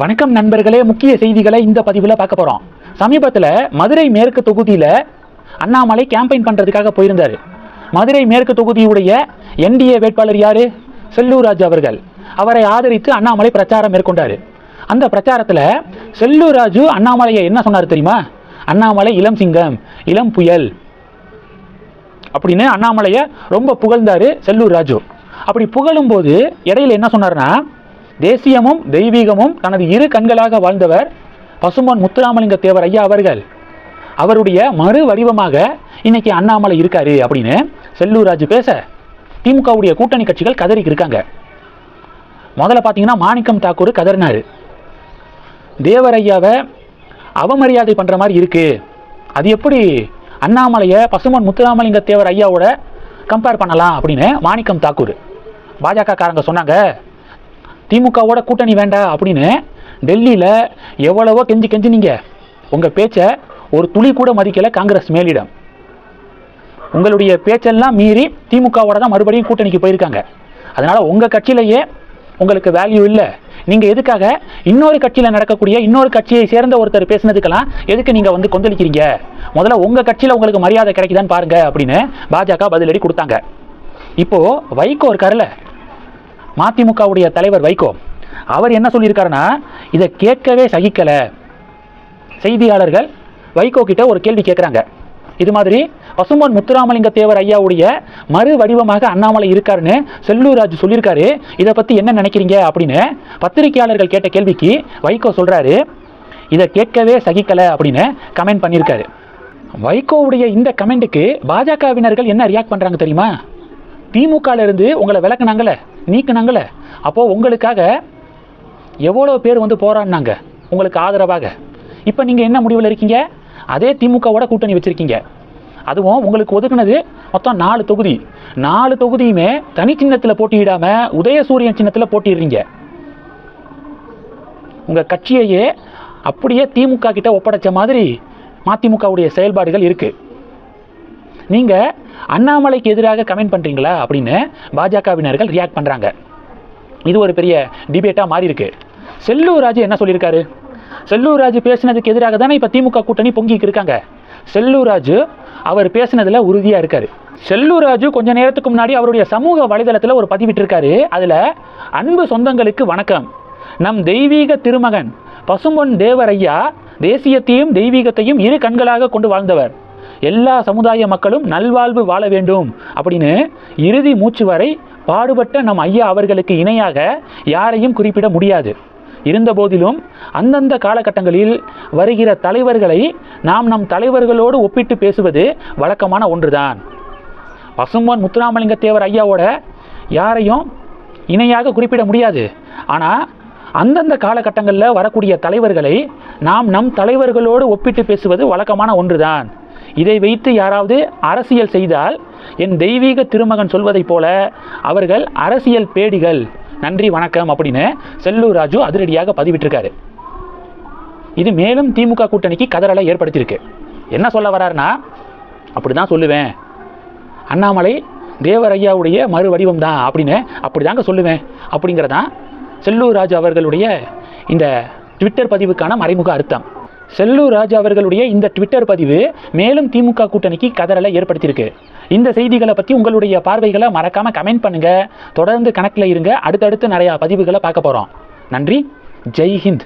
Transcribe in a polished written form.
வணக்கம் நண்பர்களே, முக்கிய செய்திகளை இந்த பதிவில் பார்க்க போகிறோம். சமீபத்தில் மதுரை மேற்கு தொகுதியில் அண்ணாமலை கேம்பெயின் பண்ணுறதுக்காக போயிருந்தார். மதுரை மேற்கு தொகுதியுடைய என்டிஏ வேட்பாளர் யார்? செல்லூர் ராஜு அவர்கள். அவரை ஆதரித்து அண்ணாமலை பிரச்சாரம் மேற்கொண்டார். அந்த பிரச்சாரத்தில் செல்லூர் ராஜு அண்ணாமலையை என்ன சொன்னார் தெரியுமா? அண்ணாமலை இளம் சிங்கம், இளம் புயல் அப்படின்னு அண்ணாமலையை ரொம்ப புகழ்ந்தார் செல்லூர் ராஜு. அப்படி புகழும்போது இடையில என்ன சொன்னார்னா, தேசியமும் தெய்வீகமும் தனது இரு கண்களாக வாழ்ந்தவர் பசும்பொன் முத்துராமலிங்க தேவர் ஐயா அவர்கள். அவருடைய மறு வடிவமாக இன்னைக்கு அண்ணாமலை இருக்காரு அப்படின்னு செல்லூர் ராஜு பேச திமுகவுடைய கூட்டணி கட்சிகள் கதறிக்கு இருக்காங்க. முதல்ல பார்த்தீங்கன்னா மாணிக்கம் தாக்கூர் கதறினாரு. தேவர் ஐயாவை அவமரியாதை பண்ற மாதிரி இருக்கு, அது எப்படி அண்ணாமலையை பசும்பொன் முத்துராமலிங்க தேவர் ஐயாவோட கம்பேர் பண்ணலாம் அப்படின்னு மாணிக்கம் தாக்கூர். பாஜக காரங்க சொன்னாங்க, திமுகவோட கூட்டணி வேண்டாம் அப்படின்னு டெல்லியில் எவ்வளவோ கெஞ்சினீங்க. உங்கள் பேச்சை ஒரு துளி கூட மதிக்கலை காங்கிரஸ் மேலிடம். உங்களுடைய பேச்செல்லாம் மீறி திமுகவோட தான் மறுபடியும் கூட்டணிக்கு போயிருக்காங்க. அதனால் உங்கள் கட்சியிலேயே உங்களுக்கு வேல்யூ இல்லை. நீங்கள் எதுக்காக இன்னொரு கட்சியில் நடக்கக்கூடிய இன்னொரு கட்சியை சேர்ந்த ஒருத்தர் பேசினதுக்கெல்லாம் எதுக்கு நீங்கள் வந்து கொந்தளிக்கிறீங்க? முதல்ல உங்கள் கட்சியில் உங்களுக்கு மரியாதை கிடைக்குதான்னு பாருங்க அப்படின்னு பாஜக பதிலடி கொடுத்தாங்க. இப்போது வைகோ இருக்காருல்ல, மதிமுகவுடைய தலைவர் வைகோ, அவர் என்ன சொல்லியிருக்காருன்னா, இதை கேட்கவே சகிக்கலை. செய்தியாளர்கள் வைகோ கிட்ட ஒரு கேள்வி கேட்குறாங்க. இது மாதிரி பசும்பொன் முத்துராமலிங்க தேவர் ஐயாவுடைய மறு வடிவமாக அண்ணாமலை இருக்காருன்னு செல்லூர் ராஜு சொல்லியிருக்காரு, இதை பற்றி என்ன நினைக்கிறீங்க அப்படின்னு பத்திரிகையாளர்கள் கேட்ட கேள்விக்கு வைகோ சொல்கிறாரு, இதை கேட்கவே சகிக்கலை அப்படின்னு கமெண்ட் பண்ணியிருக்காரு. வைகோவுடைய இந்த கமெண்ட்டுக்கு பாஜகவினர்கள் என்ன ரியாக்ட் பண்ணுறாங்க தெரியுமா? திமுகலேருந்து உங்களை விளக்குனாங்களே, நீக்குனாங்களே, அப்போது உங்களுக்காக எவ்வளோ பேர் வந்து போராடினாங்க உங்களுக்கு ஆதரவாக. இப்போ நீங்கள் என்ன முடிவில் இருக்கீங்க? அதே திமுகவோட கூட்டணி வச்சுருக்கீங்க. அதுவும் உங்களுக்கு ஒதுக்குனது மொத்தம் 4 தொகுதி. 4 தொகுதியுமே தனி சின்னத்தில் போட்டியிடாமல் உதயசூரியன் சின்னத்தில் போட்டிடுறீங்க. உங்கள் கட்சியையே அப்படியே திமுக கிட்ட ஒப்படைச்ச மாதிரி மதிமுகவுடைய செயல்பாடுகள் இருக்குது. நீங்கள் அண்ணாமலைக்கு எதிராக கமெண்ட் பண்ணுறீங்களா அப்படின்னு பாஜகவினர்கள் ரியாக்ட் பண்ணுறாங்க. இது ஒரு பெரிய டிபேட்டாக மாறி இருக்கு. செல்லூர் ராஜு என்ன சொல்லியிருக்காரு? செல்லூர் ராஜு பேசினதுக்கு எதிராக தானே இப்போ திமுக கூட்டணி பொங்கிக்கு இருக்காங்க. செல்லூர் ராஜு அவர் பேசினதில் உறுதியாக இருக்காரு. செல்லூர் ராஜு கொஞ்ச நேரத்துக்கு முன்னாடி அவருடைய சமூக வலைதளத்தில் ஒரு பதிவிட்டிருக்காரு. அதில், அன்பு சொந்தங்களுக்கு வணக்கம், நம் தெய்வீக திருமகன் பசும்பொன் தேவர் ஐயா தேசியத்தையும் தெய்வீகத்தையும் இரு கண்களாக கொண்டு வாழ்ந்தவர். எல்லா சமுதாய மக்களும் நல்வாழ்வு வாழ வேண்டும் அப்படின்னு இறுதி மூச்சு வரை பாடுபட்ட நம் ஐயா அவர்களுக்கு இணையாக யாரையும் குறிப்பிட முடியாது. இருந்த போதிலும் அந்தந்த காலகட்டங்களில் வருகிற தலைவர்களை நாம் நம் தலைவர்களோடு ஒப்பிட்டு பேசுவது வழக்கமான ஒன்றுதான். பசும்பொன் முத்துராமலிங்க தேவர் ஐயாவோட யாரையும் இணையாக குறிப்பிட முடியாது. ஆனால் அந்தந்த காலகட்டங்களில் வரக்கூடிய தலைவர்களை நாம் நம் தலைவர்களோடு ஒப்பிட்டு பேசுவது வழக்கமான ஒன்றுதான். இதை வைத்து யாராவது அரசியல் செய்தால் என் தெய்வீக திருமகன் சொல்வதைப் போல அவர்கள் அரசியல் பேடிகள், நன்றி வணக்கம் அப்படின்னு செல்லூர் ராஜு அதிரடியாக பதிவிட்டிருக்காரு. இது மேலும் திமுக கூட்டணிக்கு கதறலை ஏற்படுத்தியிருக்கு. என்ன சொல்ல வர்றாருன்னா, அப்படி தான் சொல்லுவேன், அண்ணாமலை தேவர் ஐயாவுடைய மறு வடிவம் தான் அப்படின்னு அப்படி தாங்க சொல்லுவேன் அப்படிங்கிறதான் செல்லூர் ராஜு அவர்களுடைய இந்த ட்விட்டர் பதிவுக்கான மறைமுக அர்த்தம். செல்லூர் ராஜு அவர்களுடைய இந்த ட்விட்டர் பதிவு மேலும் திமுக கூட்டணிக்கு கதறலை ஏற்படுத்தியிருக்கு. இந்த செய்திகளை பற்றி உங்களுடைய பார்வைகளை மறக்காமல் கமெண்ட் பண்ணுங்கள். தொடர்ந்து கணக்கில் இருங்க. அடுத்தடுத்து நிறையா பதிவுகளை பார்க்க போகிறோம். நன்றி. ஜெய் ஹிந்த்.